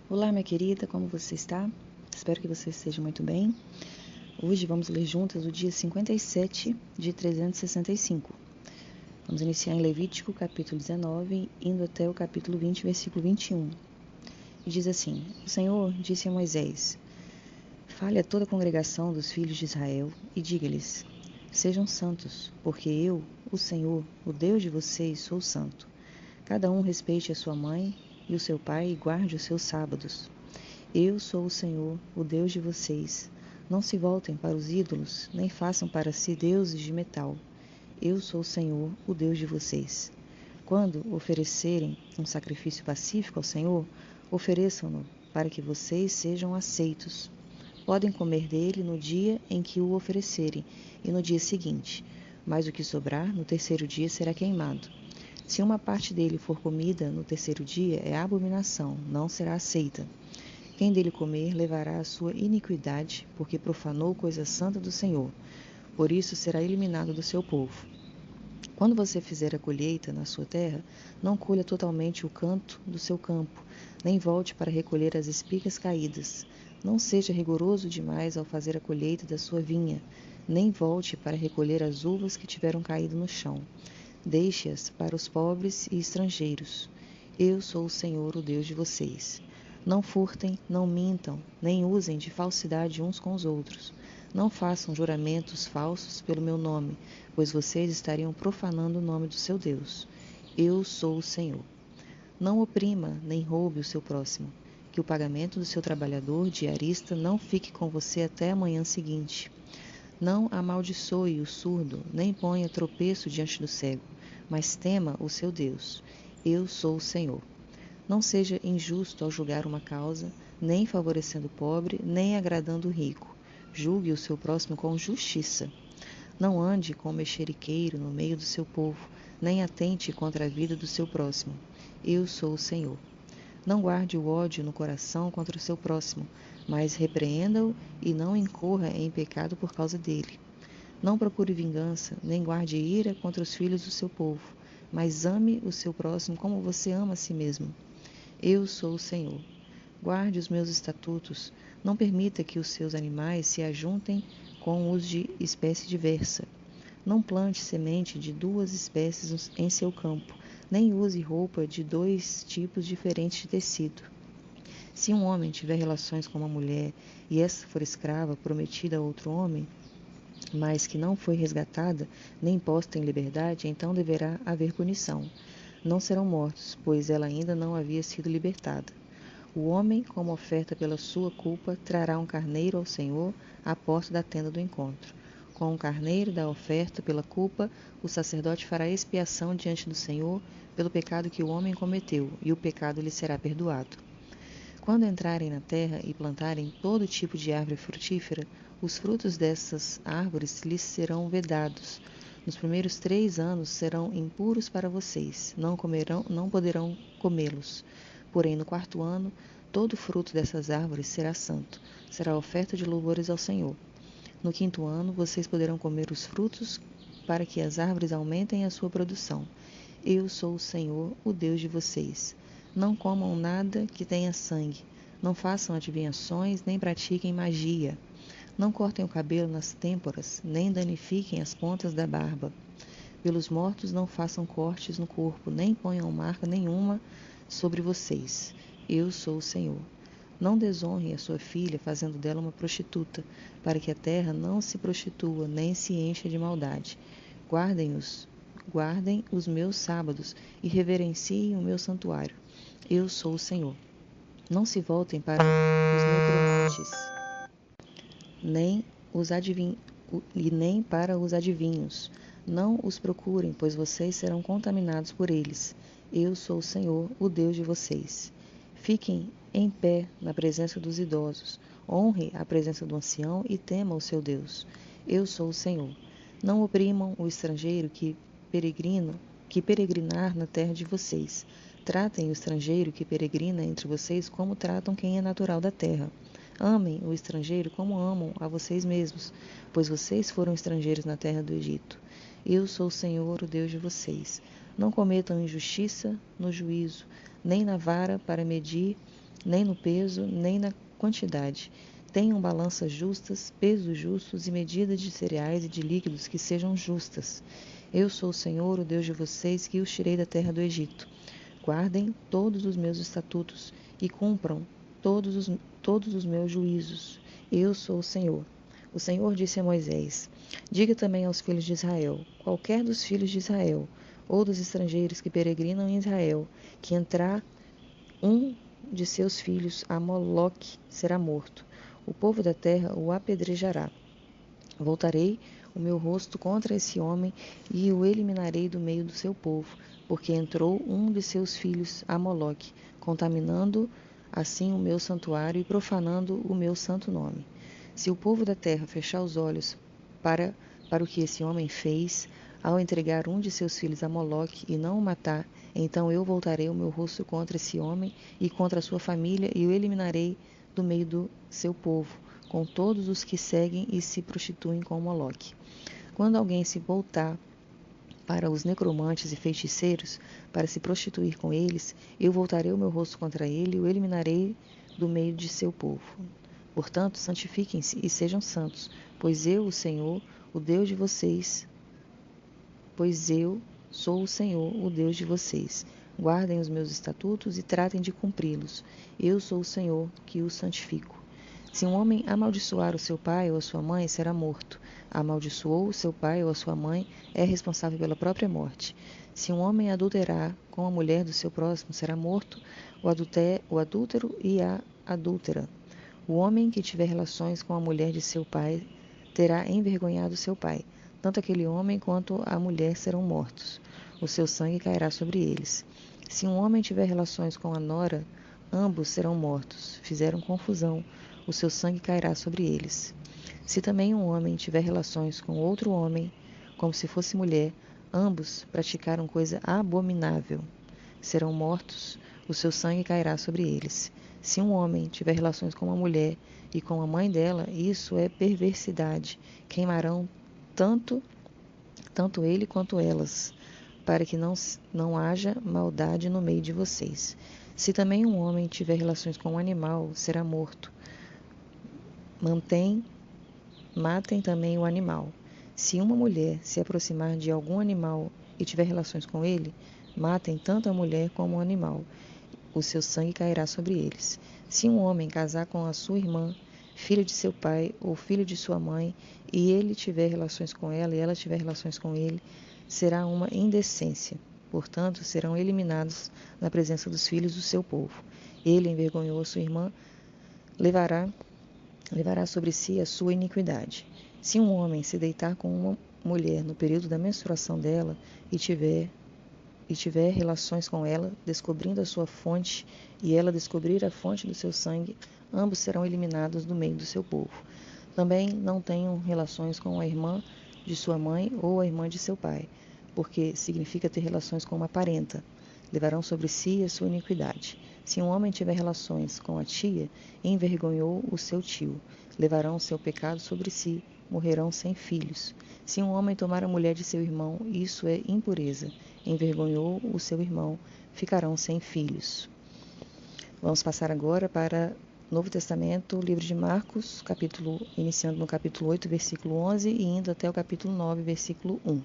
Olá, minha querida, como você está? Espero que você esteja muito bem. Hoje vamos ler juntas o dia 57 de 365. Vamos iniciar em Levítico, capítulo 19, indo até o capítulo 20, versículo 21. E diz assim: O Senhor disse a Moisés: Fale a toda a congregação dos filhos de Israel e diga-lhes: Sejam santos, porque eu, o Senhor, o Deus de vocês, sou santo. Cada um respeite a sua mãe e o seu pai e guarde os seus sábados. Eu sou o Senhor, o Deus de vocês. Não se voltem para os ídolos, nem façam para si deuses de metal. Eu sou o Senhor, o Deus de vocês. Quando oferecerem um sacrifício pacífico ao Senhor, ofereçam-no para que vocês sejam aceitos. Podem comer dele no dia em que o oferecerem e no dia seguinte, mas o que sobrar no terceiro dia será queimado. Se uma parte dele for comida no terceiro dia, é abominação, não será aceita. Quem dele comer levará a sua iniquidade, porque profanou coisa santa do Senhor. Por isso será eliminado do seu povo. Quando você fizer a colheita na sua terra, não colha totalmente o canto do seu campo, nem volte para recolher as espigas caídas. Não seja rigoroso demais ao fazer a colheita da sua vinha, nem volte para recolher as uvas que tiveram caído no chão. Deixe-as para os pobres e estrangeiros. Eu sou o Senhor, o Deus de vocês. Não furtem, não mintam, nem usem de falsidade uns com os outros. Não façam juramentos falsos pelo meu nome, pois vocês estariam profanando o nome do seu Deus. Eu sou o Senhor. Não oprima, nem roube o seu próximo. Que o pagamento do seu trabalhador diarista não fique com você até a manhã seguinte. Não amaldiçoe o surdo, nem ponha tropeço diante do cego, mas tema o seu Deus. Eu sou o Senhor. Não seja injusto ao julgar uma causa, nem favorecendo o pobre, nem agradando o rico. Julgue o seu próximo com justiça. Não ande como mexeriqueiro no meio do seu povo, nem atente contra a vida do seu próximo. Eu sou o Senhor. Não guarde o ódio no coração contra o seu próximo, mas repreenda-o e não incorra em pecado por causa dele. Não procure vingança, nem guarde ira contra os filhos do seu povo, mas ame o seu próximo como você ama a si mesmo. Eu sou o Senhor. Guarde os meus estatutos. Não permita que os seus animais se ajuntem com os de espécie diversa. Não plante semente de duas espécies em seu campo, nem use roupa de dois tipos diferentes de tecido. Se um homem tiver relações com uma mulher e essa for escrava prometida a outro homem, mas que não foi resgatada nem posta em liberdade, então deverá haver punição. Não serão mortos, pois ela ainda não havia sido libertada. O homem, como oferta pela sua culpa, trará um carneiro ao Senhor à porta da tenda do encontro. Com o carneiro da oferta pela culpa, o sacerdote fará expiação diante do Senhor pelo pecado que o homem cometeu, e o pecado lhe será perdoado. Quando entrarem na terra e plantarem todo tipo de árvore frutífera, os frutos dessas árvores lhes serão vedados. Nos primeiros 3 anos serão impuros para vocês, não poderão comê-los. Porém, no 4º ano, todo fruto dessas árvores será santo, será oferta de louvores ao Senhor. No 5º ano, vocês poderão comer os frutos para que as árvores aumentem a sua produção. Eu sou o Senhor, o Deus de vocês. Não comam nada que tenha sangue. Não façam adivinhações, nem pratiquem magia. Não cortem o cabelo nas têmporas, nem danifiquem as pontas da barba. Pelos mortos não façam cortes no corpo, nem ponham marca nenhuma sobre vocês. Eu sou o Senhor. Não desonre a sua filha, fazendo dela uma prostituta, para que a terra não se prostitua, nem se encha de maldade. Guardem os meus sábados e reverenciem o meu santuário. Eu sou o Senhor. Não se voltem para os necromantes, nem nem para os adivinhos. Não os procurem, pois vocês serão contaminados por eles. Eu sou o Senhor, o Deus de vocês. Fiquem em pé na presença dos idosos. Honre a presença do ancião e tema o seu Deus. Eu sou o Senhor. Não oprimam o estrangeiro que peregrinar na terra de vocês. Tratem o estrangeiro que peregrina entre vocês como tratam quem é natural da terra. Amem o estrangeiro como amam a vocês mesmos, pois vocês foram estrangeiros na terra do Egito. Eu sou o Senhor, o Deus de vocês. Não cometam injustiça no juízo, nem na vara para medir nem no peso, nem na quantidade. Tenham balanças justas, pesos justos e medidas de cereais e de líquidos que sejam justas. Eu sou o Senhor, o Deus de vocês, que os tirei da terra do Egito. Guardem todos os meus estatutos e cumpram todos os meus juízos. Eu sou o Senhor. O Senhor disse a Moisés: diga também aos filhos de Israel: qualquer dos filhos de Israel ou dos estrangeiros que peregrinam em Israel, que entrar um de seus filhos a Moloque, será morto. O povo da terra o apedrejará. Voltarei o meu rosto contra esse homem e o eliminarei do meio do seu povo, porque entrou um de seus filhos a Moloque, contaminando assim o meu santuário e profanando o meu santo nome. Se o povo da terra fechar os olhos para o que esse homem fez, ao entregar um de seus filhos a Moloque e não o matar, então eu voltarei o meu rosto contra esse homem e contra a sua família e o eliminarei do meio do seu povo, com todos os que seguem e se prostituem com Moloque. Quando alguém se voltar para os necromantes e feiticeiros, para se prostituir com eles, eu voltarei o meu rosto contra ele e o eliminarei do meio de seu povo. Portanto, santifiquem-se e sejam santos, pois eu, o Senhor, o Deus de vocês, pois eu sou o Senhor, o Deus de vocês. Guardem os meus estatutos e tratem de cumpri-los. Eu sou o Senhor, que os santifico. Se um homem amaldiçoar o seu pai ou a sua mãe, será morto. Amaldiçoou o seu pai ou a sua mãe, é responsável pela própria morte. Se um homem adulterar com a mulher do seu próximo, será morto o adúltero e a adúltera. O homem que tiver relações com a mulher de seu pai terá envergonhado seu pai. Tanto aquele homem quanto a mulher serão mortos. O seu sangue cairá sobre eles. Se um homem tiver relações com a nora, ambos serão mortos. Fizeram confusão. O seu sangue cairá sobre eles. Se também um homem tiver relações com outro homem, como se fosse mulher, ambos praticaram coisa abominável. Serão mortos. O seu sangue cairá sobre eles. Se um homem tiver relações com uma mulher e com a mãe dela, isso é perversidade. Queimarão tanto ele quanto elas, para que não haja maldade no meio de vocês. Se também um homem tiver relações com um animal, será morto. Matem também o animal. Se uma mulher se aproximar de algum animal e tiver relações com ele, matem tanto a mulher como o animal. O seu sangue cairá sobre eles. Se um homem casar com a sua irmã, filha de seu pai ou filho de sua mãe, e ele tiver relações com ela e ela tiver relações com ele, será uma indecência. Portanto, serão eliminados na presença dos filhos do seu povo. Ele envergonhou a sua irmã, levará sobre si a sua iniquidade. Se um homem se deitar com uma mulher no período da menstruação dela e tiver relações com ela, descobrindo a sua fonte, e ela descobrir a fonte do seu sangue, ambos serão eliminados do meio do seu povo. Também não tenham relações com a irmã de sua mãe ou a irmã de seu pai, porque significa ter relações com uma parenta. Levarão sobre si a sua iniquidade. Se um homem tiver relações com a tia, envergonhou o seu tio. Levarão o seu pecado sobre si, morrerão sem filhos. Se um homem tomar a mulher de seu irmão, isso é impureza. Envergonhou o seu irmão, ficarão sem filhos. Vamos passar agora para o Novo Testamento, livro de Marcos, iniciando no capítulo 8, versículo 11 e indo até o capítulo 9, versículo 1.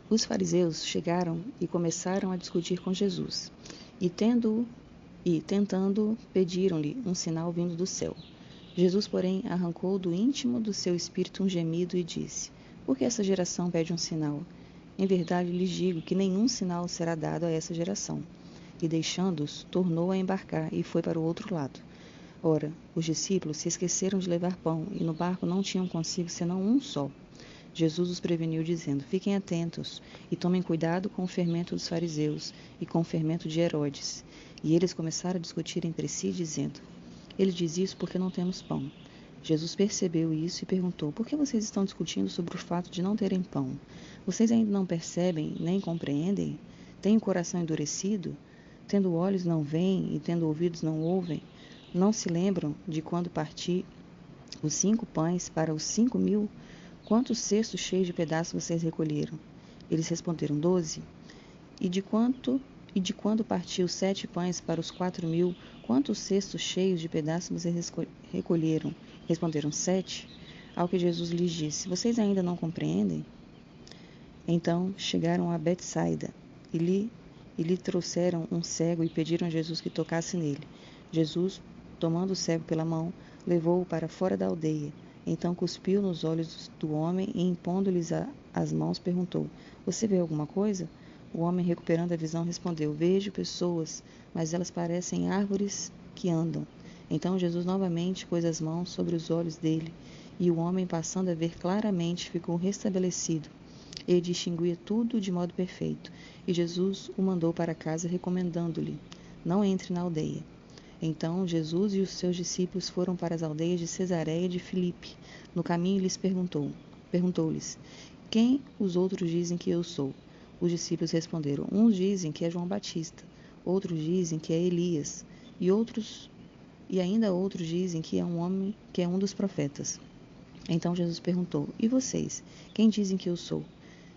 Os fariseus chegaram e começaram a discutir com Jesus, e tentando, pediram-lhe um sinal vindo do céu. Jesus, porém, arrancou do íntimo do seu espírito um gemido e disse: por que essa geração pede um sinal? Em verdade lhes digo que nenhum sinal será dado a essa geração. E deixando-os, tornou a embarcar e foi para o outro lado. Ora, os discípulos se esqueceram de levar pão, e no barco não tinham consigo senão um só. Jesus os preveniu, dizendo: fiquem atentos e tomem cuidado com o fermento dos fariseus e com o fermento de Herodes. E eles começaram a discutir entre si, dizendo: ele diz isso porque não temos pão. Jesus percebeu isso e perguntou: por que vocês estão discutindo sobre o fato de não terem pão? Vocês ainda não percebem nem compreendem? Têm o coração endurecido? Tendo olhos não veem e tendo ouvidos não ouvem? Não se lembram de quando parti os 5 pães para os 5.000? Quantos cestos cheios de pedaços vocês recolheram? Eles responderam: 12. E de quanto E de quando partiu 7 pães para os 4.000, quantos cestos cheios de pedaços vocês recolheram? Responderam: 7. Ao que Jesus lhes disse: vocês ainda não compreendem? Então chegaram a Betsaida e lhe trouxeram um cego e pediram a Jesus que tocasse nele. Jesus, tomando o cego pela mão, levou-o para fora da aldeia. Então cuspiu nos olhos do homem e, impondo-lhes as mãos, perguntou: você vê alguma coisa? O homem, recuperando a visão, respondeu: vejo pessoas, mas elas parecem árvores que andam. Então Jesus novamente pôs as mãos sobre os olhos dele, e o homem, passando a ver claramente, ficou restabelecido. Ele distinguia tudo de modo perfeito. E Jesus o mandou para casa, recomendando-lhe: não entre na aldeia. Então Jesus e os seus discípulos foram para as aldeias de Cesareia de Filipe. No caminho lhes perguntou-lhes: quem os outros dizem que eu sou? Os discípulos responderam: uns dizem que é João Batista, outros dizem que é Elias, e ainda outros dizem que é um dos profetas. Então Jesus perguntou: e vocês, quem dizem que eu sou?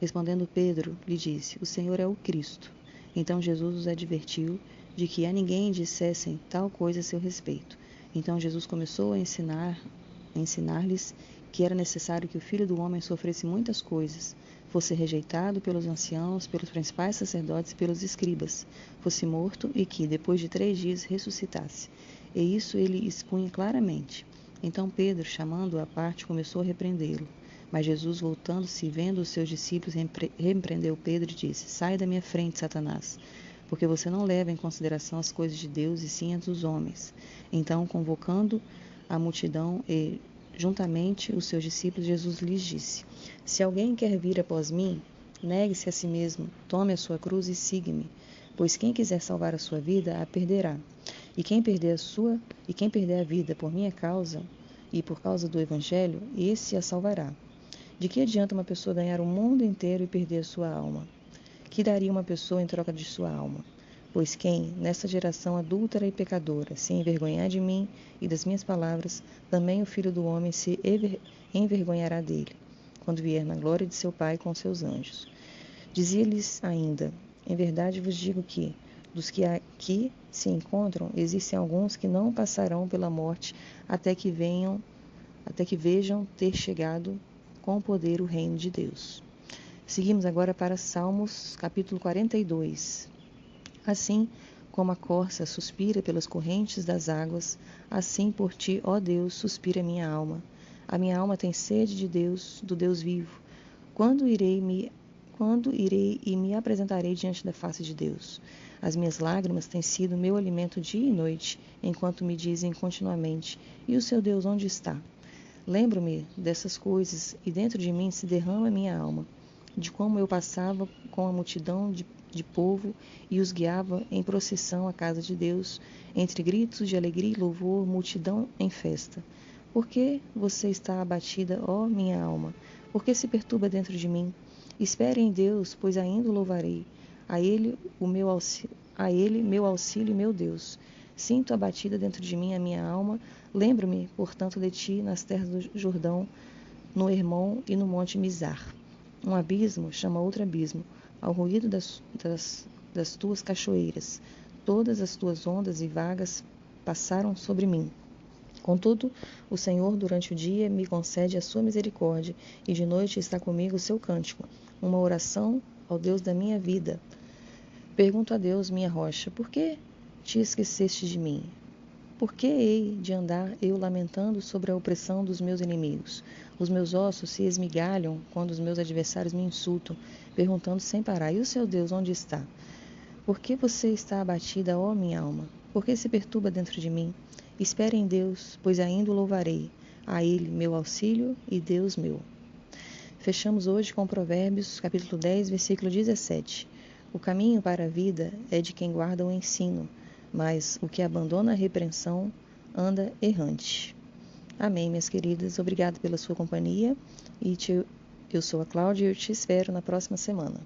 Respondendo Pedro, lhe disse: o Senhor é o Cristo. Então Jesus os advertiu de que a ninguém dissessem tal coisa a seu respeito. Então Jesus começou a ensinar-lhes que era necessário que o Filho do Homem sofresse muitas coisas, fosse rejeitado pelos anciãos, pelos principais sacerdotes e pelos escribas, fosse morto e que, depois de 3 dias, ressuscitasse. E isso ele expunha claramente. Então Pedro, chamando-o à parte, começou a repreendê-lo. Mas Jesus, voltando-se e vendo os seus discípulos, repreendeu Pedro e disse: sai da minha frente, Satanás, porque você não leva em consideração as coisas de Deus e sim as dos homens. Então, convocando a multidão e juntamente os seus discípulos, Jesus lhes disse: se alguém quer vir após mim, negue-se a si mesmo, tome a sua cruz e siga-me. Pois quem quiser salvar a sua vida, a perderá. E quem perder a vida por minha causa e por causa do Evangelho, esse a salvará. De que adianta uma pessoa ganhar o mundo inteiro e perder a sua alma? Que daria uma pessoa em troca de sua alma? Pois quem, nesta geração adúltera e pecadora, se envergonhar de mim e das minhas palavras, também o Filho do Homem se envergonhará dele, quando vier na glória de seu Pai com seus anjos. Dizia-lhes ainda: em verdade vos digo que, dos que aqui se encontram, existem alguns que não passarão pela morte até que vejam ter chegado com poder o reino de Deus. Seguimos agora para Salmos, capítulo 42. Assim como a corça suspira pelas correntes das águas, assim por ti, ó Deus, suspira a minha alma. A minha alma tem sede de Deus, do Deus vivo. Quando irei e me apresentarei diante da face de Deus? As minhas lágrimas têm sido meu alimento dia e noite, enquanto me dizem continuamente: e o seu Deus onde está? Lembro-me dessas coisas, e dentro de mim se derrama minha alma, de como eu passava com a multidão de povo e os guiava em procissão à casa de Deus, entre gritos de alegria e louvor, multidão em festa. Por que você está abatida, ó minha alma? Por que se perturba dentro de mim? Espere em Deus, pois ainda o louvarei. A Ele, meu auxílio e meu Deus. Sinto abatida dentro de mim a minha alma. Lembro-me, portanto, de ti nas terras do Jordão, no Hermon e no monte Mizar. Um abismo chama outro abismo, ao ruído das tuas cachoeiras. Todas as tuas ondas e vagas passaram sobre mim. Contudo, o Senhor durante o dia me concede a sua misericórdia, e de noite está comigo o seu cântico, uma oração ao Deus da minha vida. Pergunto a Deus, minha rocha: por que te esqueceste de mim? Por que hei de andar eu lamentando sobre a opressão dos meus inimigos? Os meus ossos se esmigalham quando os meus adversários me insultam, perguntando sem parar: e o seu Deus onde está? Por que você está abatida, ó minha alma? Por que se perturba dentro de mim? Espere em Deus, pois ainda o louvarei. A Ele, meu auxílio e Deus meu. Fechamos hoje com Provérbios, capítulo 10, versículo 17. O caminho para a vida é de quem guarda o ensino, mas o que abandona a repreensão anda errante. Amém, minhas queridas. Obrigada pela sua companhia. Eu sou a Cláudia e eu te espero na próxima semana.